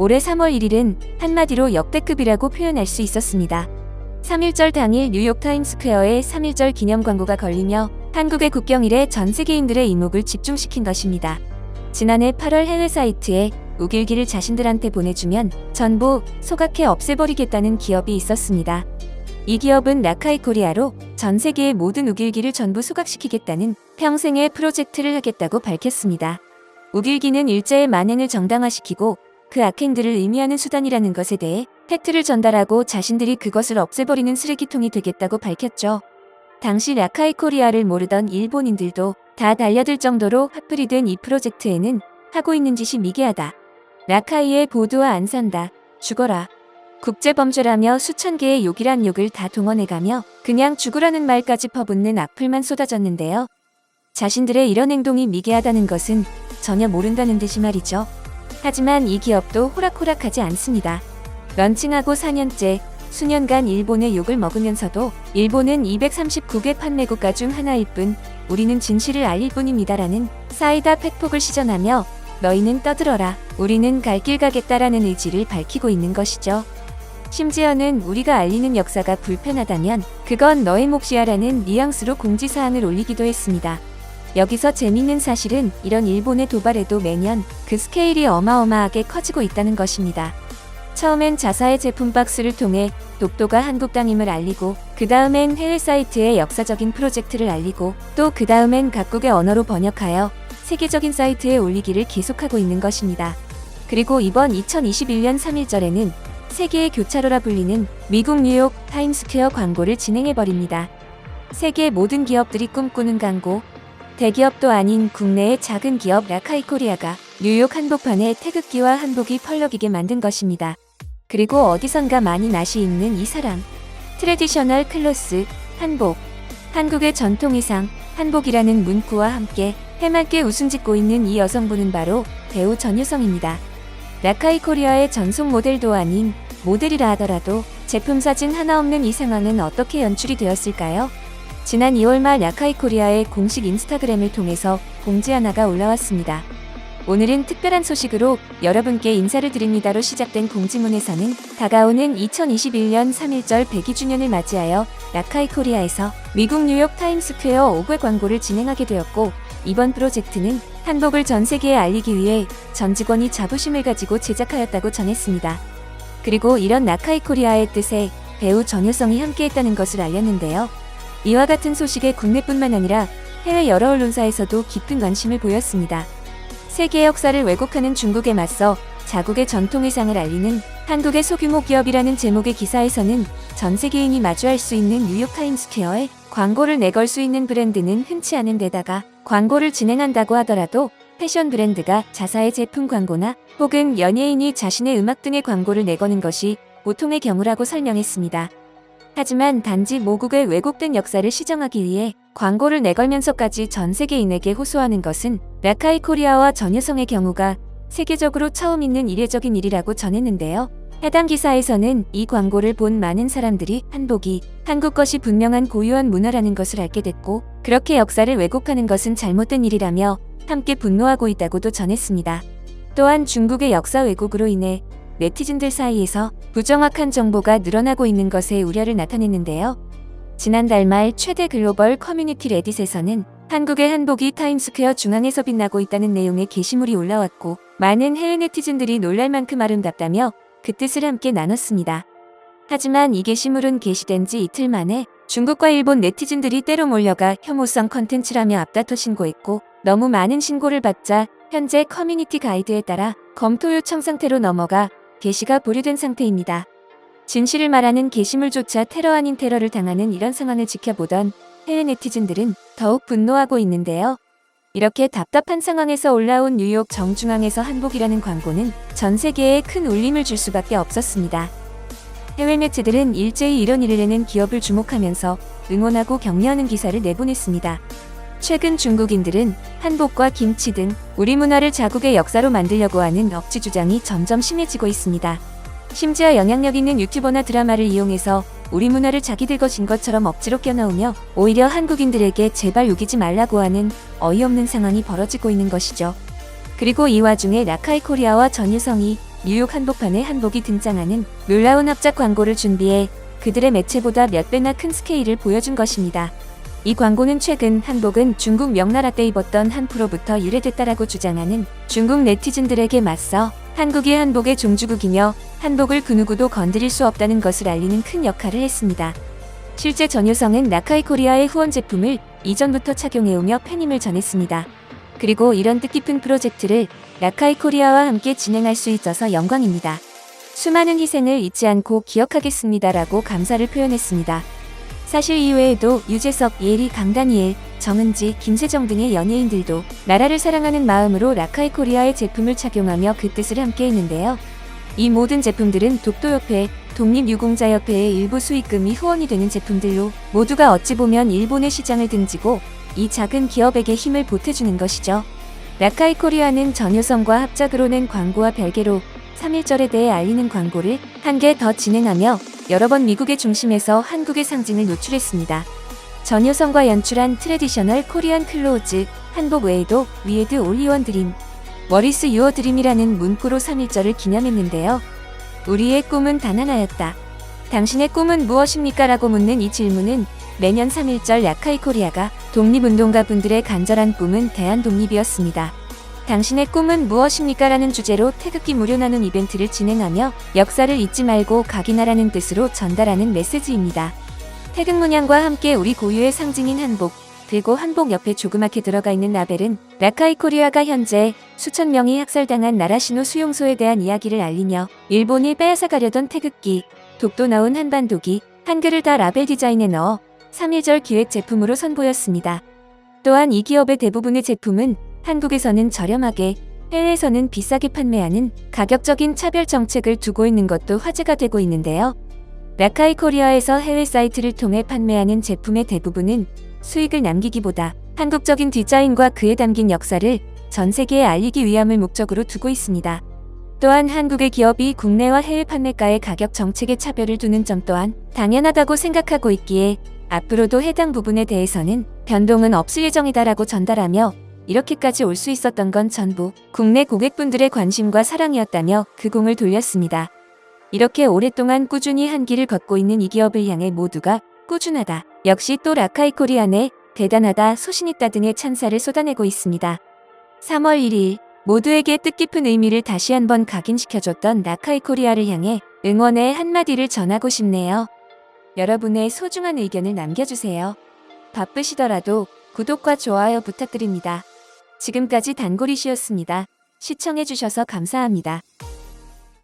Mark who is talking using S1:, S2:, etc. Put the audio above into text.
S1: 올해 3월 1일은 한마디로 역대급이라고 표현할 수 있었습니다. 3.1절 당일 뉴욕 타임스퀘어에 3.1절 기념 광고가 걸리며 한국의 국경일에 전 세계인들의 이목을 집중시킨 것입니다. 지난해 8월 해외 사이트에 우길기를 자신들한테 보내주면 전부 소각해 없애버리겠다는 기업이 있었습니다. 이 기업은 라카이 코리아로 전 세계의 모든 우길기를 전부 소각시키겠다는 평생의 프로젝트를 하겠다고 밝혔습니다. 우길기는 일제의 만행을 정당화시키고 그 악행들을 의미하는 수단이라는 것에 대해 팩트를 전달하고 자신들이 그것을 없애버리는 쓰레기통이 되겠다고 밝혔죠. 당시 라카이 코리아를 모르던 일본인들도 다 달려들 정도로 핫플이 된 이 프로젝트에는 하고 있는 짓이 미개하다. 라카이의 보드와 안 산다. 죽어라. 국제범죄라며 수천 개의 욕이란 욕을 다 동원해가며 그냥 죽으라는 말까지 퍼붓는 악플만 쏟아졌는데요. 자신들의 이런 행동이 미개하다는 것은 전혀 모른다는 듯이 말이죠. 하지만 이 기업도 호락호락하지 않습니다. 런칭하고 4년째 수년간 일본의 욕을 먹으면서도 일본은 239개 판매 국가 중 하나일 뿐 우리는 진실을 알릴 뿐입니다라는 사이다 팩폭을 시전하며 너희는 떠들어라. 우리는 갈 길 가겠다라는 의지를 밝히고 있는 것이죠. 심지어는 우리가 알리는 역사가 불편하다면 그건 너의 몫이야라는 뉘앙스로 공지사항을 올리기도 했습니다. 여기서 재밌는 사실은 이런 일본의 도발에도 매년 그 스케일이 어마어마하게 커지고 있다는 것입니다. 처음엔 자사의 제품 박스를 통해 독도가 한국 땅임을 알리고 그 다음엔 해외 사이트에 역사적인 프로젝트를 알리고 또 그 다음엔 각국의 언어로 번역하여 세계적인 사이트에 올리기를 계속하고 있는 것입니다. 그리고 이번 2021년 3.1절에는 세계의 교차로라 불리는 미국 뉴욕 타임스퀘어 광고를 진행해버립니다. 세계 모든 기업들이 꿈꾸는 광고, 대기업도 아닌 국내의 작은 기업 라카이 코리아가 뉴욕 한복판에 태극기와 한복이 펄럭이게 만든 것입니다. 그리고 어디선가 많이 낯이 익는 이 사람. 트레디셔널 클로스, 한복. 한국의 전통 의상, 한복이라는 문구와 함께 해맑게 웃음 짓고 있는 이 여성분은 바로 배우 전유성입니다. 라카이 코리아의 전속 모델도 아닌 모델이라 하더라도 제품 사진 하나 없는 이 상황은 어떻게 연출이 되었을까요? 지난 2월 말 라카이 코리아의 공식 인스타그램을 통해서 공지 하나가 올라왔습니다. 오늘은 특별한 소식으로 여러분께 인사를 드립니다로 시작된 공지문에서는 다가오는 2021년 3.1절 102주년을 맞이하여 라카이 코리아에서 미국 뉴욕 타임스퀘어 5개 광고를 진행하게 되었고 이번 프로젝트는 한복을 전 세계에 알리기 위해 전 직원이 자부심을 가지고 제작하였다고 전했습니다. 그리고 이런 라카이 코리아의 뜻에 배우 전효성이 함께했다는 것을 알렸는데요. 이와 같은 소식에 국내뿐만 아니라 해외 여러 언론사에서도 깊은 관심을 보였습니다. 세계 역사를 왜곡하는 중국에 맞서 자국의 전통 의상을 알리는 한국의 소규모 기업이라는 제목의 기사에서는 전 세계인이 마주할 수 있는 뉴욕 타임스퀘어에 광고를 내걸 수 있는 브랜드는 흔치 않은 데다가 광고를 진행한다고 하더라도 패션 브랜드가 자사의 제품 광고나 혹은 연예인이 자신의 음악 등의 광고를 내거는 것이 보통의 경우라고 설명했습니다. 하지만 단지 모국의 왜곡된 역사를 시정하기 위해 광고를 내걸면서까지 전 세계인에게 호소하는 것은 라카이 코리아와 전유성의 경우가 세계적으로 처음 있는 이례적인 일이라고 전했는데요. 해당 기사에서는 이 광고를 본 많은 사람들이 한복이 한국 것이 분명한 고유한 문화라는 것을 알게 됐고 그렇게 역사를 왜곡하는 것은 잘못된 일이라며 함께 분노하고 있다고도 전했습니다. 또한 중국의 역사 왜곡으로 인해 네티즌들 사이에서 부정확한 정보가 늘어나고 있는 것에 우려를 나타냈는데요. 지난달 말 최대 글로벌 커뮤니티 레딧에서는 한국의 한복이 타임스퀘어 중앙에서 빛나고 있다는 내용의 게시물이 올라왔고 많은 해외 네티즌들이 놀랄 만큼 아름답다며 그 뜻을 함께 나눴습니다. 하지만 이 게시물은 게시된 지 이틀 만에 중국과 일본 네티즌들이 때로 몰려가 혐오성 컨텐츠라며 앞다퉈 신고했고 너무 많은 신고를 받자 현재 커뮤니티 가이드에 따라 검토 요청 상태로 넘어가 게시가 보류된 상태입니다. 진실을 말하는 게시물조차 테러 아닌 테러를 당하는 이런 상황을 지켜보던 해외 네티즌들은 더욱 분노하고 있는데요. 이렇게 답답한 상황에서 올라온 뉴욕 정중앙에서 한복이라는 광고는 전 세계에 큰 울림을 줄 수밖에 없었습니다. 해외 매체들은 일제히 이런 일을 내는 기업을 주목하면서 응원하고 격려하는 기사를 내보냈습니다. 최근 중국인들은 한복과 김치 등 우리 문화를 자국의 역사로 만들려고 하는 억지 주장이 점점 심해지고 있습니다. 심지어 영향력 있는 유튜버나 드라마를 이용해서 우리 문화를 자기들 것인 것처럼 억지로 껴넣으며 오히려 한국인들에게 제발 우기지 말라고 하는 어이없는 상황이 벌어지고 있는 것이죠. 그리고 이 와중에 라카이 코리아와 전유성이 뉴욕 한복판에 한복이 등장하는 놀라운 합작 광고를 준비해 그들의 매체보다 몇 배나 큰 스케일을 보여준 것입니다. 이 광고는 최근 한복은 중국 명나라 때 입었던 한 프로부터 유래됐다라고 주장하는 중국 네티즌들에게 맞서 한국이 한복의 종주국이며 한복을 그 누구도 건드릴 수 없다는 것을 알리는 큰 역할을 했습니다. 실제 전효성은 라카이 코리아의 후원 제품을 이전부터 착용해오며 팬임을 전했습니다. 그리고 이런 뜻깊은 프로젝트를 라카이 코리아와 함께 진행할 수 있어서 영광입니다. 수많은 희생을 잊지 않고 기억하겠습니다라고 감사를 표현했습니다. 사실 이외에도 유재석, 예리, 강다니엘, 정은지, 김세정 등의 연예인들도 나라를 사랑하는 마음으로 라카이 코리아의 제품을 착용하며 그 뜻을 함께 했는데요. 이 모든 제품들은 독도협회, 독립유공자협회의 일부 수익금이 후원이 되는 제품들로 모두가 어찌 보면 일본의 시장을 등지고 이 작은 기업에게 힘을 보태주는 것이죠. 라카이 코리아는 전효성과 합작으로 낸 광고와 별개로 3.1절에 대해 알리는 광고를 한 개 더 진행하며 여러 번 미국의 중심에서 한국의 상징을 노출했습니다. 전효성과 연출한 트래디셔널 코리안 클로즈, 한복 외에도 위에드 올리원 드림, 워리스 유어 드림이라는 문구로 3.1절을 기념했는데요. 우리의 꿈은 단 하나였다. 당신의 꿈은 무엇입니까? 라고 묻는 이 질문은 매년 3.1절 라카이 코리아가 독립운동가 분들의 간절한 꿈은 대한독립이었습니다. 당신의 꿈은 무엇입니까? 라는 주제로 태극기 무료 나눔 이벤트를 진행하며 역사를 잊지 말고 각인하라는 뜻으로 전달하는 메시지입니다. 태극 문양과 함께 우리 고유의 상징인 한복, 그리고 한복 옆에 조그맣게 들어가 있는 라벨은 라카이 코리아가 현재 수천 명이 학살당한 나라시노 수용소에 대한 이야기를 알리며 일본이 빼앗아가려던 태극기, 독도 나온 한반도기, 한글을 다 라벨 디자인에 넣어 3.1절 기획 제품으로 선보였습니다. 또한 이 기업의 대부분의 제품은 한국에서는 저렴하게, 해외에서는 비싸게 판매하는 가격적인 차별 정책을 두고 있는 것도 화제가 되고 있는데요. 라카이 코리아에서 해외 사이트를 통해 판매하는 제품의 대부분은 수익을 남기기보다 한국적인 디자인과 그에 담긴 역사를 전 세계에 알리기 위함을 목적으로 두고 있습니다. 또한 한국의 기업이 국내와 해외 판매가의 가격 정책에 차별을 두는 점 또한 당연하다고 생각하고 있기에 앞으로도 해당 부분에 대해서는 변동은 없을 예정이다라고 전달하며 이렇게까지 올 수 있었던 건 전부 국내 고객분들의 관심과 사랑이었다며 그 공을 돌렸습니다. 이렇게 오랫동안 꾸준히 한 길을 걷고 있는 이 기업을 향해 모두가 꾸준하다, 역시 또 라카이 코리아네, 대단하다, 소신있다 등의 찬사를 쏟아내고 있습니다. 3월 1일 모두에게 뜻깊은 의미를 다시 한번 각인시켜줬던 라카이 코리아를 향해 응원의 한마디를 전하고 싶네요. 여러분의 소중한 의견을 남겨주세요. 바쁘시더라도 구독과 좋아요 부탁드립니다. 지금까지 단골이시였습니다. 시청해주셔서 감사합니다.